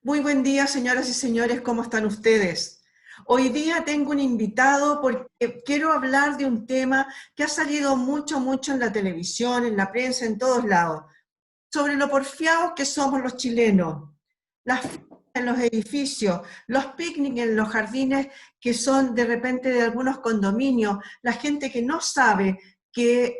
Muy buen día, señoras y señores, ¿cómo están ustedes? Hoy día tengo un invitado porque quiero hablar de un tema que ha salido mucho en la televisión, en la prensa, en todos lados, sobre lo porfiados que somos los chilenos, las fiestas en los edificios, los picnics en los jardines que son de repente de algunos condominios, la gente que no sabe que,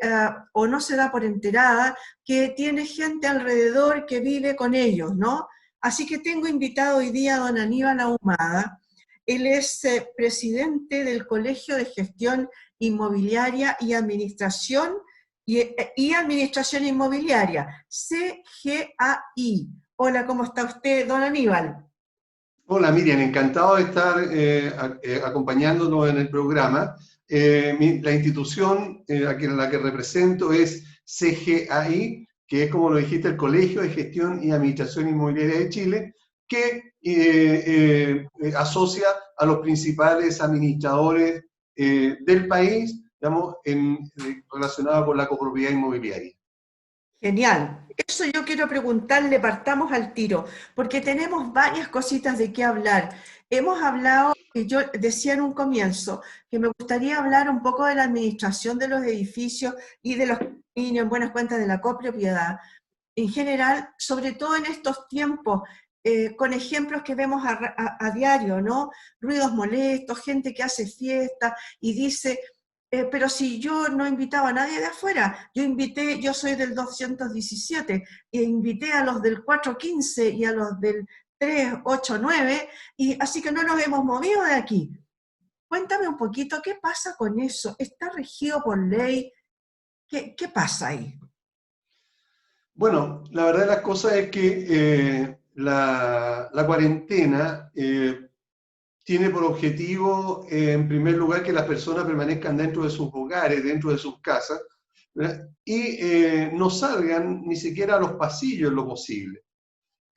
o no se da por enterada, que tiene gente alrededor que vive con ellos, ¿no? Así que tengo invitado hoy día a don Aníbal Ahumada. Él es presidente del Colegio de Gestión Inmobiliaria y Administración y Administración Inmobiliaria, CGAI. Hola, ¿cómo está usted, don Aníbal? Hola Miriam, encantado de estar acompañándonos en el programa. La institución la que represento es CGAI, que es, como lo dijiste, el Colegio de Gestión y Administración Inmobiliaria de Chile, que asocia a los principales administradores del país, digamos, relacionado con la copropiedad inmobiliaria. Genial. Eso yo quiero preguntarle, partamos al tiro, porque tenemos varias cositas de qué hablar. Hemos hablado, y yo decía en un comienzo, que me gustaría hablar un poco de la administración de los edificios y de los condominios en buenas cuentas de la copropiedad. En general, sobre todo en estos tiempos, con ejemplos que vemos a diario, ¿no? Ruidos molestos, gente que hace fiesta y dice, pero si yo no invitaba a nadie de afuera, yo soy del 217, e invité a los del 415 y a los del 389, y así que no nos hemos movido de aquí. Cuéntame un poquito, ¿qué pasa con eso? ¿Está regido por ley? ¿Qué pasa ahí? Bueno, la verdad de las cosas es que la cuarentena tiene por objetivo, en primer lugar, que las personas permanezcan dentro de sus hogares, dentro de sus casas, ¿verdad? Y no salgan ni siquiera a los pasillos en lo posible.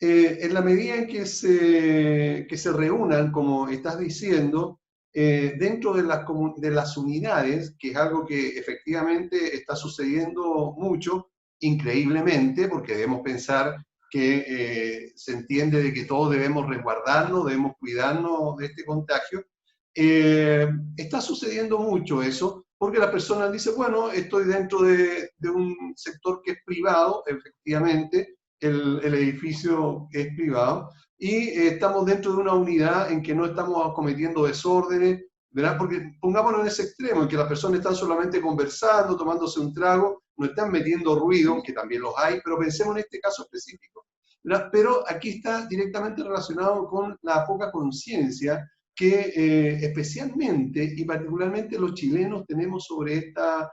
En la medida en que se reúnan, como estás diciendo, dentro de las unidades, que es algo que efectivamente está sucediendo mucho, increíblemente, porque debemos pensar que se entiende de que todos debemos resguardarnos, debemos cuidarnos de este contagio. Está sucediendo mucho eso, porque la persona dice, bueno, estoy dentro de un sector que es privado, efectivamente, el edificio es privado, y estamos dentro de una unidad en que no estamos cometiendo desórdenes, ¿verdad? Porque pongámonos en ese extremo, en que las personas están solamente conversando, tomándose un trago, no están metiendo ruido, que también los hay, pero pensemos en este caso específico, ¿verdad? Pero aquí está directamente relacionado con la poca conciencia que especialmente y particularmente los chilenos tenemos sobre esta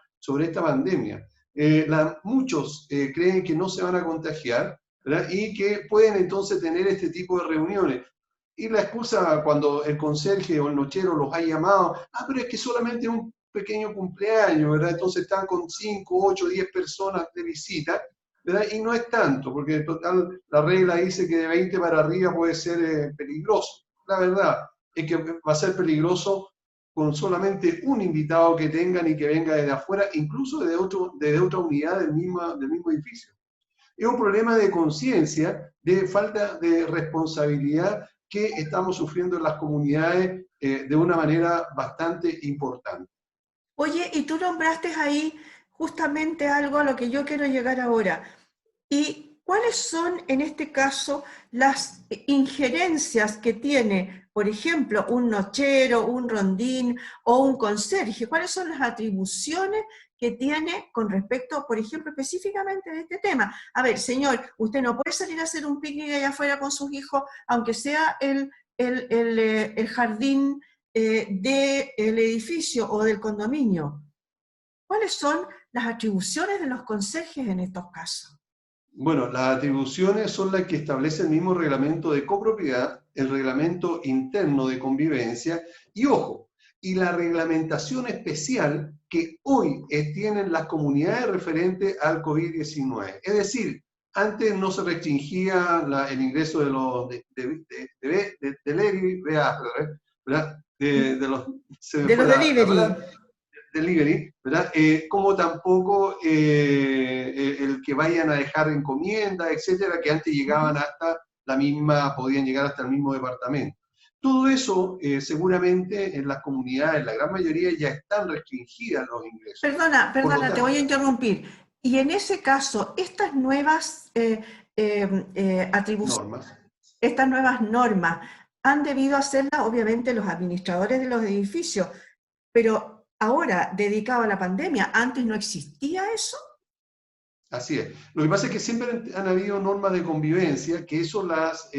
pandemia. Muchos creen que no se van a contagiar, ¿verdad? Y que pueden entonces tener este tipo de reuniones. Y la excusa cuando el conserje o el nochero los ha llamado, pero es que solamente un pequeño cumpleaños, ¿verdad? Entonces están con 5, 8, 10 personas de visita, ¿verdad? Y no es tanto, porque en total la regla dice que de 20 para arriba puede ser peligroso. La verdad es que va a ser peligroso con solamente un invitado que tengan y que venga desde afuera, incluso de otra unidad del mismo edificio. Es un problema de conciencia, de falta de responsabilidad que estamos sufriendo en las comunidades de una manera bastante importante. Oye, y tú nombraste ahí justamente algo a lo que yo quiero llegar ahora. ¿Y cuáles son, en este caso, las injerencias que tiene, por ejemplo, un nochero, un rondín o un conserje? ¿Cuáles son las atribuciones que tiene con respecto, por ejemplo, específicamente de este tema? A ver, señor, usted no puede salir a hacer un picnic allá afuera con sus hijos, aunque sea el jardín del edificio o del condominio. ¿Cuáles son las atribuciones de los conserjes en estos casos? Bueno, las atribuciones son las que establece el mismo reglamento de copropiedad, el reglamento interno de convivencia y, ojo, y la reglamentación especial que hoy tienen las comunidades referentes al COVID-19. Es decir, antes no se restringía el ingreso de los delivery, ¿verdad? De los, se me De fue los la delivery. palabra, delivery, ¿verdad? Como tampoco el que vayan a dejar encomiendas, etcétera, que antes llegaban hasta podían llegar hasta el mismo departamento. Todo eso seguramente en las comunidades, la gran mayoría, ya están restringidas los ingresos. Por lo Perdona, te tanto, voy a interrumpir. Y en ese caso, estas nuevas atribuciones, normas. estas nuevas normas, han debido hacerlas obviamente los administradores de los edificios, pero ahora, dedicado a la pandemia, ¿antes no existía eso? Así es. Lo que pasa es que siempre han habido normas de convivencia las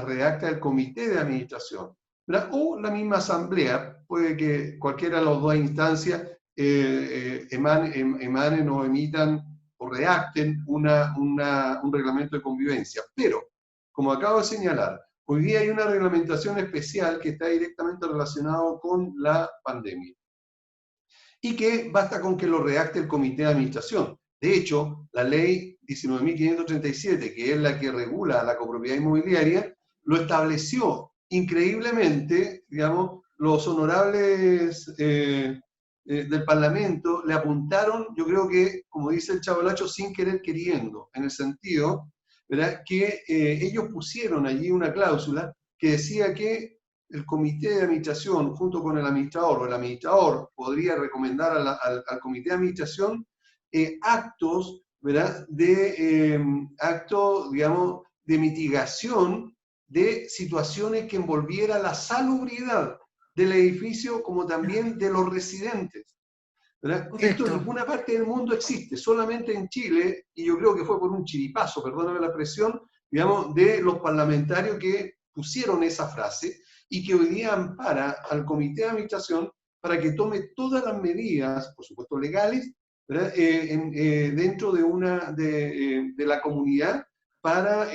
redacta el comité de administración, ¿verdad? O la misma asamblea, puede que cualquiera de las dos instancias emanen o emitan o redacten un reglamento de convivencia. Pero, como acabo de señalar, hoy día hay una reglamentación especial que está directamente relacionado con la pandemia y que basta con que lo redacte el comité de administración. De hecho, la ley 19.537, que es la que regula la copropiedad inmobiliaria, lo estableció increíblemente, digamos, los honorables del Parlamento le apuntaron, yo creo que, como dice el Chabolacho, sin querer queriendo, en el sentido, ¿verdad?, que ellos pusieron allí una cláusula que decía que el comité de administración, junto con el administrador, o el administrador podría recomendar al comité de administración actos, ¿verdad?, actos, digamos, de mitigación de situaciones que envolviera la salubridad del edificio como también de los residentes, ¿verdad? Esto en Correcto. ninguna parte del mundo existe, solamente en Chile, y yo creo que fue por un chiripazo, perdóname la expresión, digamos, de los parlamentarios que pusieron esa frase y que hoy día ampara al comité de administración para que tome todas las medidas, por supuesto legales, dentro de la comunidad para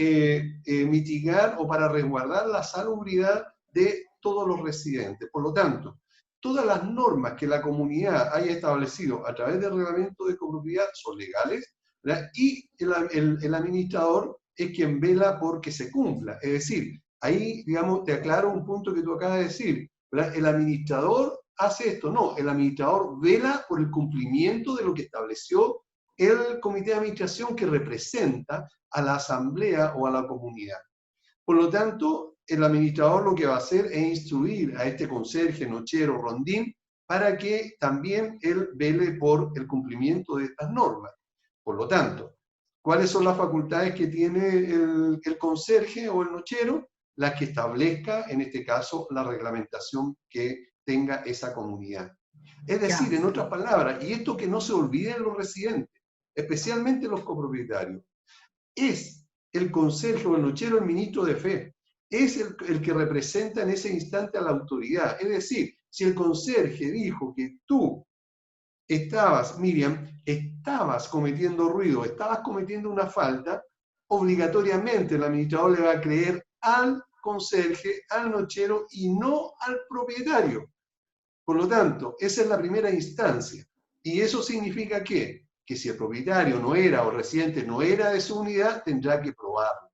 mitigar o para resguardar la salubridad de todos los residentes. Por lo tanto, todas las normas que la comunidad haya establecido a través del reglamento de copropiedad son legales, ¿verdad? Y el administrador es quien vela por que se cumpla. Es decir, ahí, digamos, te aclaro un punto que tú acabas de decir, ¿verdad? El administrador hace esto, no, el administrador vela por el cumplimiento de lo que estableció el comité de administración que representa a la asamblea o a la comunidad. Por lo tanto, el administrador lo que va a hacer es instruir a este conserje, nochero, rondín, para que también él vele por el cumplimiento de estas normas. Por lo tanto, ¿cuáles son las facultades que tiene el conserje o el nochero? Las que establezca, en este caso, la reglamentación que tenga esa comunidad. Es decir, Ya. en otras palabras, y esto que no se olviden los residentes, especialmente los copropietarios, es el conserje o el nochero el ministro de fe, es el que representa en ese instante a la autoridad. Es decir, si el conserje dijo que tú Miriam, estabas cometiendo ruido, estabas cometiendo una falta, obligatoriamente el administrador le va a creer al conserje, al nochero y no al propietario. Por lo tanto, esa es la primera instancia. Y eso significa que si el propietario no era o residente no era de su unidad, tendrá que probarlo.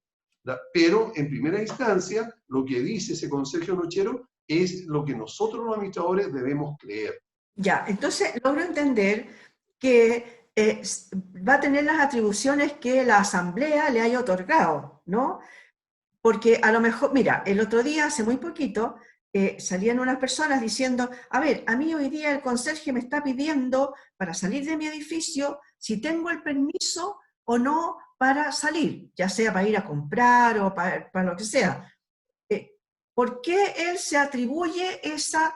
Pero en primera instancia, lo que dice ese conserje nochero es lo que nosotros los administradores debemos creer. Ya, entonces logro entender que va a tener las atribuciones que la asamblea le haya otorgado, ¿no? Porque a lo mejor, mira, el otro día, hace muy poquito, salían unas personas diciendo, a ver, a mí hoy día el conserje me está pidiendo para salir de mi edificio si tengo el permiso o no para salir, ya sea para ir a comprar o para lo que sea. ¿Por qué él se atribuye esa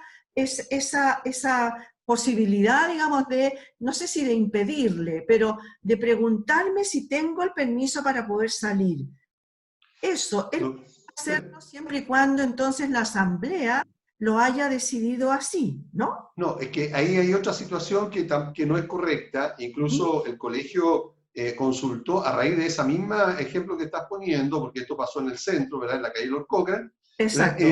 posibilidad, digamos, de, no sé si de impedirle, pero de preguntarme si tengo el permiso para poder salir? Eso, él Lo- puede hacerlo siempre y cuando entonces la asamblea lo haya decidido así, ¿no? No, es que ahí hay otra situación que no es correcta. ¿Mm? Incluso el colegio consultó a raíz de esa misma ejemplo que estás poniendo, porque esto pasó en el centro, ¿verdad? En la calle Lord Cochrane. ¿Verdad? Exacto.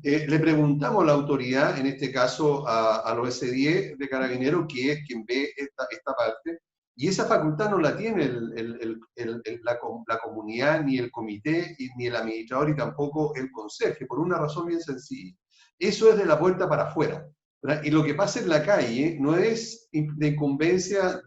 Le preguntamos a la autoridad, en este caso a los S10 de Carabineros, que es quien ve esta parte, y esa facultad no la tiene la comunidad, ni el comité, ni el administrador, y tampoco el conserje, por una razón bien sencilla. Eso es de la puerta para afuera, ¿verdad? Y lo que pasa en la calle no es de incumbencia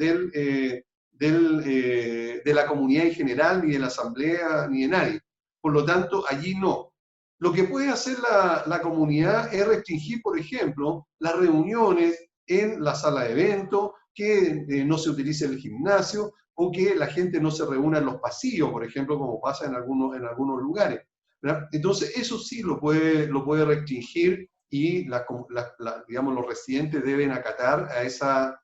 de la comunidad en general, ni de la asamblea, ni de nadie. Por lo tanto, allí no. Lo que puede hacer la comunidad es restringir, por ejemplo, las reuniones en la sala de eventos, que no se utilice el gimnasio, o que la gente no se reúna en los pasillos, por ejemplo, como pasa en algunos lugares, ¿verdad? Entonces, eso sí lo puede restringir y digamos, los residentes deben acatar a esa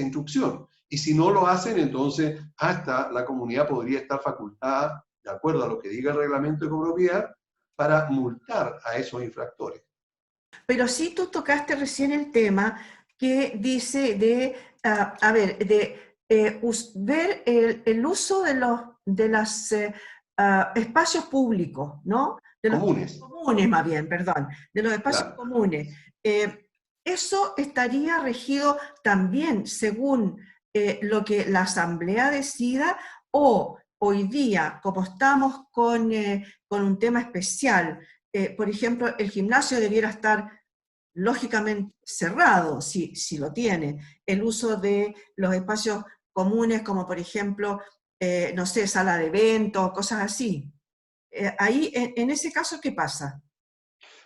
instrucción. Y si no lo hacen, entonces hasta la comunidad podría estar facultada, de acuerdo a lo que diga el reglamento de copropiedad, para multar a esos infractores. Pero sí tú tocaste recién el tema que dice de, a ver, de ver el uso de los espacios públicos, ¿no? De los Comunes, comunes, más bien, perdón, de los espacios claro. comunes. Eso estaría regido también según lo que la Asamblea decida, o hoy día, como estamos con un tema especial, por ejemplo, el gimnasio debiera estar lógicamente cerrado, si lo tiene. El uso de los espacios comunes, como por ejemplo, no sé, sala de eventos, cosas así. Ahí, en ese caso, ¿qué pasa?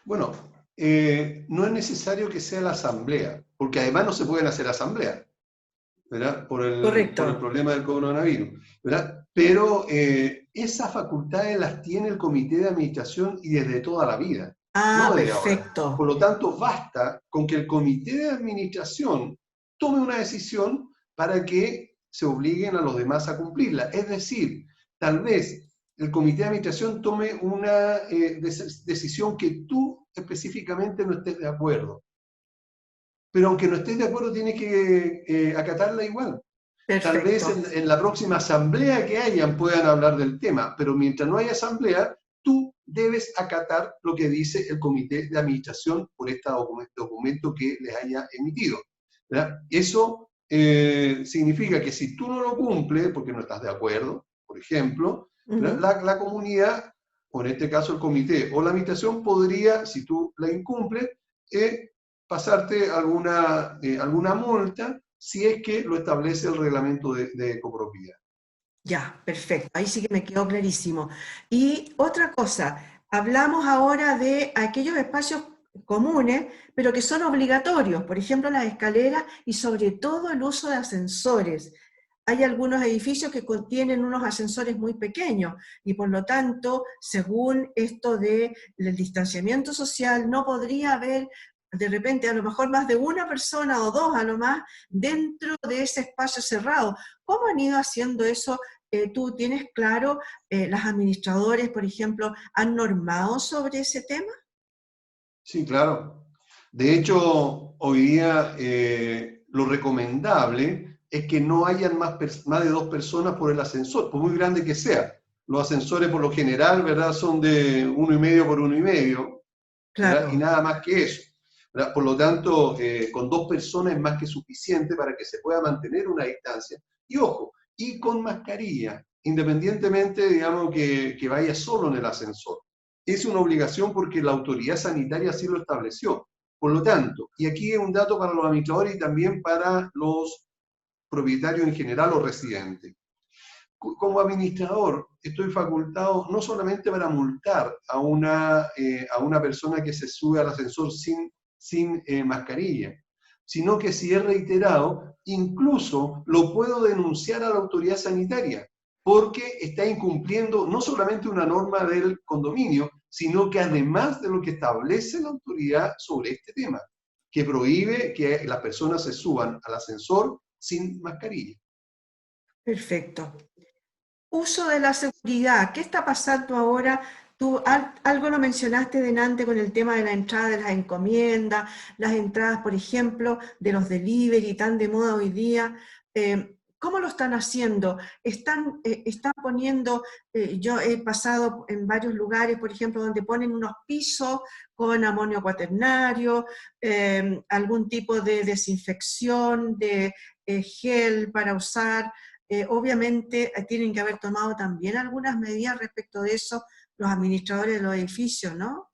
Bueno, no es necesario que sea la asamblea, porque además no se pueden hacer asambleas, ¿verdad? Por el Correcto. problema del coronavirus, ¿verdad? Pero esas facultades las tiene el comité de administración y desde toda la vida, Ah, no desde ahora. Por perfecto. lo tanto, basta con que el comité de administración tome una decisión para que se obliguen a los demás a cumplirla. Es decir, tal vez el comité de administración tome una decisión que tú específicamente no estés de acuerdo, pero aunque no estés de acuerdo tienes que acatarla igual. Tal vez Perfecto. en la próxima asamblea que hayan puedan hablar del tema, pero mientras no haya asamblea, tú debes acatar lo que dice el comité de administración por este documento que les haya emitido, ¿verdad? Eso significa que si tú no lo cumples, porque no estás de acuerdo, por ejemplo, ¿verdad? Ujú. La comunidad, o en este caso el comité o la administración, podría, si tú la incumples, pasarte alguna multa si es que lo establece el reglamento de copropiedad. Ya, perfecto. Ahí sí que me quedó clarísimo. Y otra cosa, hablamos ahora de aquellos espacios comunes, pero que son obligatorios, por ejemplo, las escaleras y sobre todo el uso de ascensores. Hay algunos edificios que contienen unos ascensores muy pequeños y por lo tanto, según esto del distanciamiento social, no podría haber de repente a lo mejor más de una persona o dos a lo más dentro de ese espacio cerrado. ¿Cómo han ido haciendo eso? ¿Tú tienes claro, las administradores, por ejemplo, han normado sobre ese tema? Sí, claro. De hecho, hoy día lo recomendable es que no hayan más de dos personas por el ascensor, por muy grande que sea. Los ascensores por lo general, ¿verdad? Son de 1,5 por 1,5, ¿verdad? Y Claro, nada más que eso, ¿verdad? Por lo tanto, con dos personas es más que suficiente para que se pueda mantener una distancia. Y ojo, y con mascarilla, independientemente, digamos, que vaya solo en el ascensor. Es una obligación porque la autoridad sanitaria así lo estableció. Por lo tanto, y aquí es un dato para los administradores y también para los propietarios en general o residentes. Como administrador estoy facultado no solamente para multar a una persona que se sube al ascensor sin mascarilla, sino que si es reiterado, incluso lo puedo denunciar a la autoridad sanitaria, porque está incumpliendo no solamente una norma del condominio, sino que además de lo que establece la autoridad sobre este tema, que prohíbe que las personas se suban al ascensor sin mascarilla. perfecto. Uso de la seguridad. ¿Qué está pasando ahora? Tú algo lo mencionaste delante con el tema de la entrada de las encomiendas, las entradas, por ejemplo, de los delivery tan de moda hoy día. ¿Cómo lo están haciendo? Están poniendo, yo he pasado en varios lugares, por ejemplo, donde ponen unos pisos con amonio cuaternario, algún tipo de desinfección, de gel para usar. Obviamente tienen que haber tomado también algunas medidas respecto de eso los administradores de los edificios, ¿no?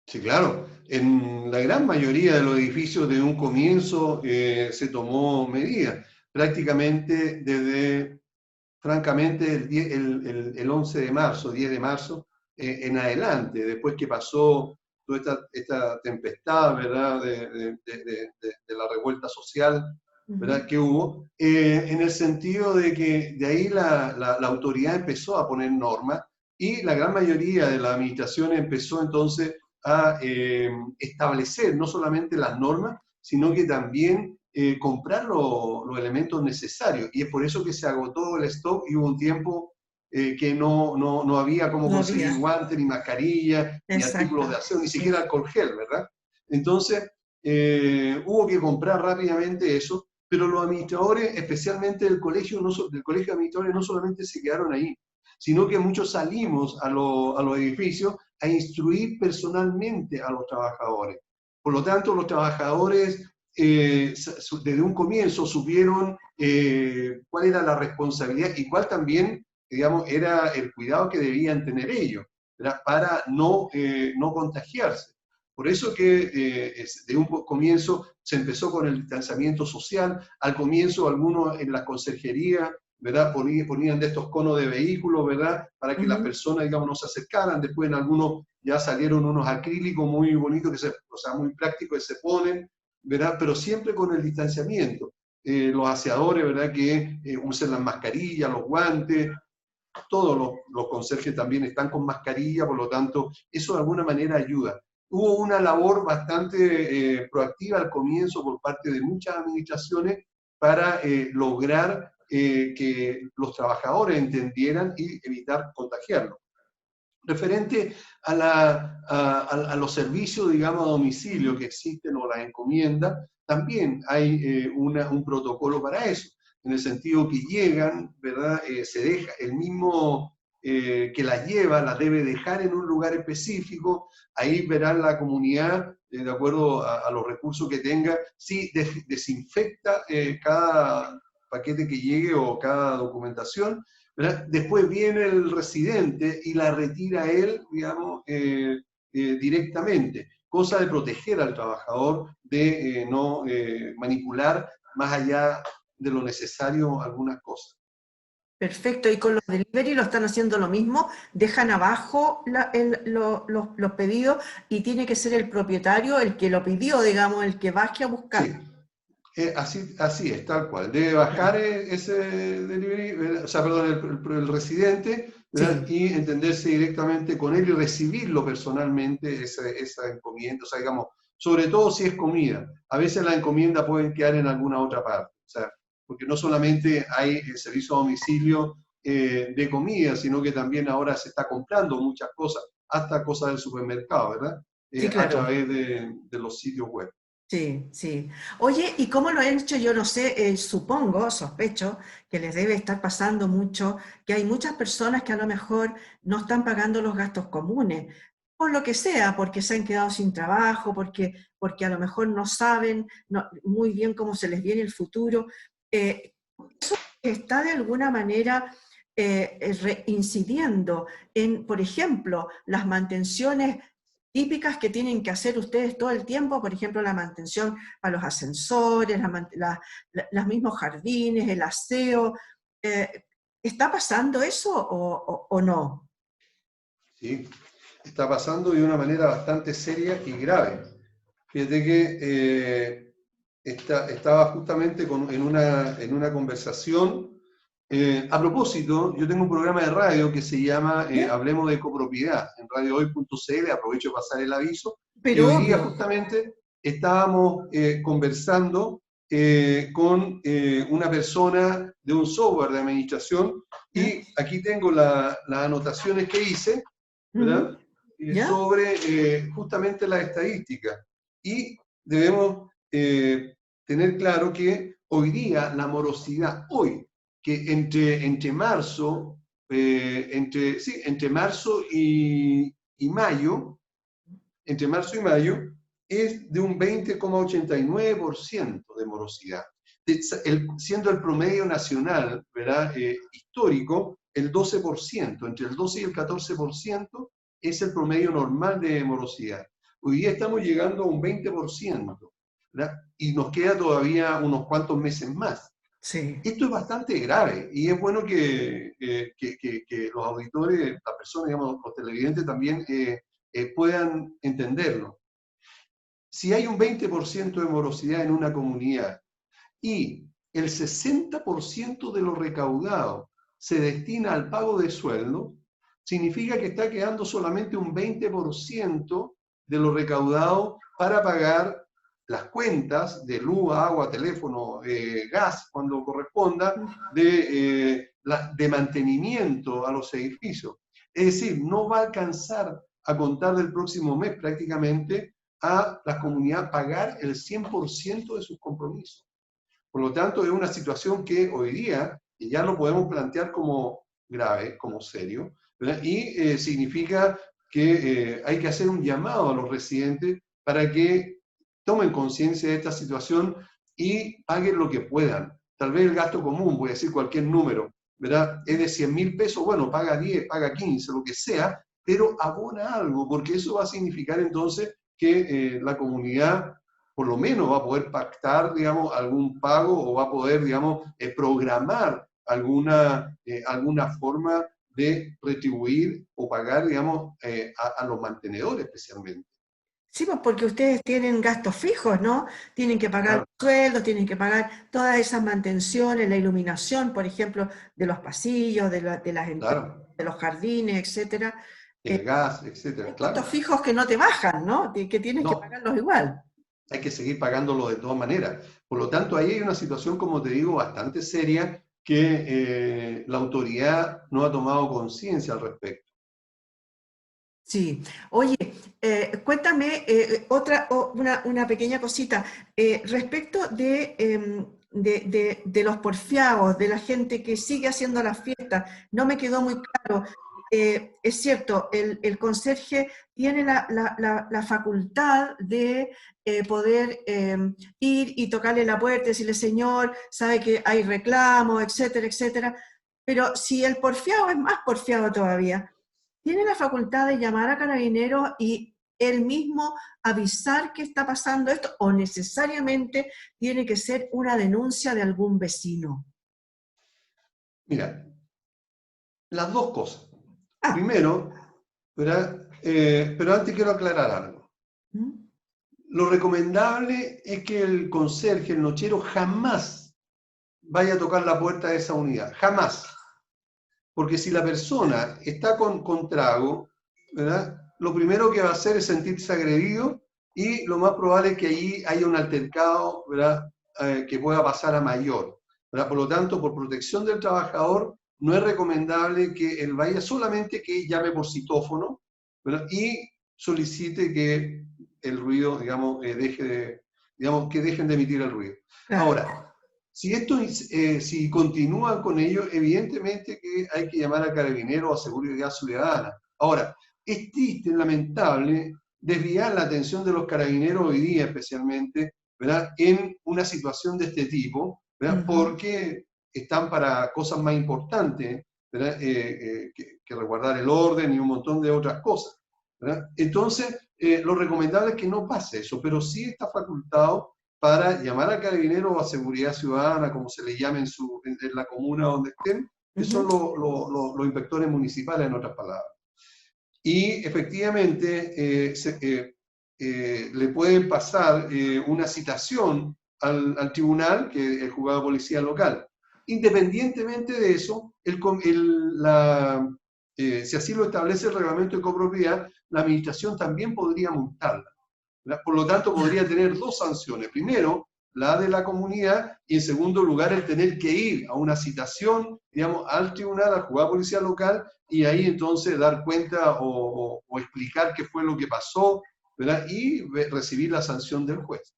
Sí, claro. En la gran mayoría de los edificios de un comienzo se tomó medida, prácticamente desde, francamente, el 11 de marzo, 10 de marzo, en adelante, después que pasó toda esta tempestad, ¿verdad?, de la revuelta social, Ujú. ¿verdad?, que hubo, en el sentido de que de ahí la autoridad empezó a poner normas y la gran mayoría de la administración empezó entonces a establecer no solamente las normas, sino que también comprar los elementos necesarios. Y es por eso que se agotó el stock y hubo un tiempo que no había cómo No conseguir había, guantes, ni mascarillas, ni artículos de exacto. aseo, ni Sí. siquiera alcohol gel, ¿verdad? Entonces, hubo que comprar rápidamente eso, pero los administradores, especialmente del colegio de administradores, no solamente se quedaron ahí, sino que muchos salimos a los edificios a instruir personalmente a los trabajadores. Por lo tanto, los trabajadores desde un comienzo supieron cuál era la responsabilidad y cuál también, digamos, era el cuidado que debían tener ellos, ¿verdad?, para no contagiarse. Por eso que de un comienzo se empezó con el distanciamiento social. Al comienzo algunos en la conserjería, ¿verdad?, ponían de estos conos de vehículos, ¿verdad?, para que las Ujú. personas, digamos, no se acercaran. Después en algunos ya salieron unos acrílicos muy bonitos, o sea, muy prácticos que se ponen, ¿verdad?, pero siempre con el distanciamiento. Los aseadores, ¿verdad?, que usen las mascarillas, los guantes, todos los conserjes también están con mascarilla, por lo tanto, eso de alguna manera ayuda. Hubo una labor bastante proactiva al comienzo por parte de muchas administraciones para lograr que los trabajadores entendieran y evitar contagiarlos. Referente a los servicios, digamos, a domicilio que existen o las encomiendas, también hay un protocolo para eso, en el sentido que llegan, ¿verdad? Se deja, el mismo que las lleva, las debe dejar en un lugar específico, ahí verán la comunidad, de acuerdo a los recursos que tenga, si desinfecta cada paquete que llegue o cada documentación, ¿verdad? Después viene el residente y la retira él, digamos, directamente, cosa de proteger al trabajador de no manipular más allá de lo necesario algunas cosas. Perfecto, y con los delivery lo están haciendo lo mismo, dejan abajo los pedidos y tiene que ser el propietario el que lo pidió, digamos, el que baje a buscar. Sí, así es, tal cual. Debe bajar Ya. ese delivery, o sea, perdón, el residente, ¿verdad?, Sí, y entenderse directamente con él y recibirlo personalmente, esa encomienda, o sea, digamos, sobre todo si es comida. A veces las encomiendas pueden quedar en alguna otra parte, o sea, porque no solamente hay el servicio a domicilio de comida, sino que también ahora se está comprando muchas cosas, hasta cosas del supermercado, ¿verdad? sí, A claro. través de los sitios web. Sí, sí. Oye, ¿y cómo lo han hecho? Yo no sé, supongo, sospecho, que les debe estar pasando mucho, que hay muchas personas que a lo mejor no están pagando los gastos comunes, por lo que sea, porque se han quedado sin trabajo, porque a lo mejor no saben muy bien cómo se les viene el futuro. Eh, Está de alguna manera incidiendo en, por ejemplo, las mantenciones típicas que tienen que hacer ustedes todo el tiempo, por ejemplo, la mantención para los ascensores, los mismos jardines, el aseo. Eh, ¿Está pasando eso o no? ¿Sí? Está pasando de una manera bastante seria y grave. Fíjate que estaba justamente en una conversación. A propósito, yo tengo un programa de radio que se llama ¿Ya? Hablemos de Copropiedad en radiohoy.cl, aprovecho de pasar el aviso, y Pero hoy día obvio. justamente estábamos conversando con una persona de un software de administración ¿Ya? y aquí tengo las anotaciones que hice, Ujú. ¿verdad? ¿Ya? Sobre justamente las estadísticas. Y debemos tener claro que hoy día la morosidad, hoy, que entre marzo, entre marzo y mayo, entre marzo y mayo, es de un 20,89% de morosidad, siendo el promedio nacional, ¿verdad?, histórico, el 12%, entre el 12 y el 14% es el promedio normal de morosidad. Hoy día estamos llegando a un 20%, ¿verdad?, y nos queda todavía unos cuantos meses más. Sí. Esto es bastante grave y es bueno que los auditores, las personas, digamos, los televidentes también puedan entenderlo. Si hay un 20% de morosidad en una comunidad y el 60% de lo recaudado se destina al pago de sueldo, significa que está quedando solamente un 20% de lo recaudado para pagar las cuentas de luz, agua, teléfono, gas, cuando corresponda, de mantenimiento a los edificios. Es decir, no va a alcanzar a contar del próximo mes prácticamente a la comunidad pagar el 100% de sus compromisos. Por lo tanto, es una situación que hoy día ya lo podemos plantear como grave, como serio, ¿verdad? Y significa que hay que hacer un llamado a los residentes para que tomen conciencia de esta situación y paguen lo que puedan. Tal vez el gasto común, voy a decir cualquier número, ¿verdad? Es de 100.000 pesos, bueno, paga 10, paga 15, lo que sea, pero abona algo, porque eso va a significar entonces que la comunidad por lo menos va a poder pactar, digamos, algún pago o va a poder, digamos, programar alguna forma de retribuir o pagar, digamos, a los mantenedores especialmente. Sí, pues porque ustedes tienen gastos fijos, ¿no? Tienen que pagar Claro, los sueldos, tienen que pagar todas esas mantenciones, la iluminación, por ejemplo, de los pasillos, de las entradas, claro, de los jardines, etcétera. el gas, etcétera, Hay costos claro. fijos que no te bajan, ¿no? Que tienes que No, pagarlos igual. hay que seguir pagándolo de todas maneras. Por lo tanto, ahí hay una situación, como te digo, bastante seria que la autoridad no ha tomado conciencia al respecto. Sí. Oye, cuéntame una pequeña cosita respecto de los porfiados, de la gente que sigue haciendo las fiestas. No me quedó muy claro. Es cierto, el conserje tiene la facultad de poder ir y tocarle la puerta y decirle, señor, sabe que hay reclamos, etcétera, etcétera. Pero si el porfiado es más porfiado todavía, tiene la facultad de llamar a Carabineros y él mismo avisar que está pasando esto, o necesariamente tiene que ser una denuncia de algún vecino. Mira, las dos cosas. Ah, Primero, ¿verdad? Pero antes quiero aclarar algo. ¿mm? Lo recomendable es que el conserje, el nochero, jamás vaya a tocar la puerta de esa unidad. Jamás. Porque si la persona está con trago, ¿verdad? Lo primero que va a hacer es sentirse agredido y lo más probable es que allí haya un altercado, ¿verdad? Que pueda pasar a mayor, ¿verdad? Por lo tanto, por protección del trabajador, no es recomendable que él vaya, solamente que llame por citófono, ¿verdad? Y solicite que el ruido, digamos, digamos, que dejen de emitir el ruido. Claro. Ahora, si continúan con ello, evidentemente que hay que llamar a Carabineros o a Seguridad Ciudadana. Ahora, es triste, lamentable, desviar la atención de los carabineros hoy día especialmente, ¿verdad? En una situación de este tipo, ¿verdad? Ujú. Porque están para cosas más importantes, ¿verdad? Que resguardar el orden y un montón de otras cosas, ¿verdad? Entonces, lo recomendable es que no pase eso, pero sí está facultado para llamar a Carabineros o a Seguridad Ciudadana, como se le llame en la comuna donde estén, que son Ujú. los inspectores municipales, en otras palabras. Y efectivamente le pueden pasar una citación al tribunal, que es el juzgado de policía local. Independientemente de eso, si así lo establece el reglamento de copropiedad, la administración también podría multarla. Por lo tanto, podría tener dos sanciones. Primero, la de la comunidad, y en segundo lugar, el tener que ir a una citación, digamos, al tribunal, al juzgado de policía local, y ahí entonces dar cuenta o explicar qué fue lo que pasó, ¿verdad? Y recibir la sanción del juez.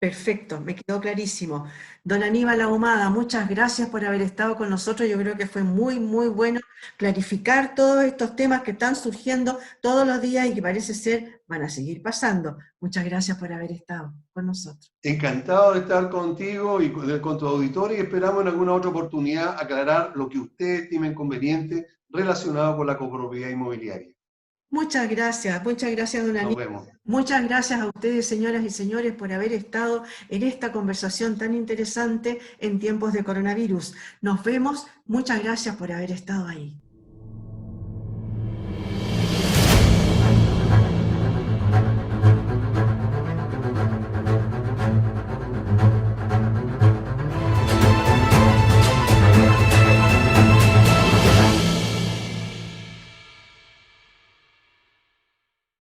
Perfecto, me quedó clarísimo. Don Aníbal Ahumada, muchas gracias por haber estado con nosotros. Yo creo que fue muy, muy bueno clarificar todos estos temas que están surgiendo todos los días y que parece ser van a seguir pasando. Muchas gracias por haber estado con nosotros. Encantado de estar contigo y con tu auditorio y esperamos en alguna otra oportunidad aclarar lo que ustedes estimen conveniente relacionado con la copropiedad inmobiliaria. Muchas gracias, don Nos Aníbal. vemos. Muchas gracias a ustedes, señoras y señores, por haber estado en esta conversación tan interesante en tiempos de coronavirus. Nos vemos. Muchas gracias por haber estado ahí.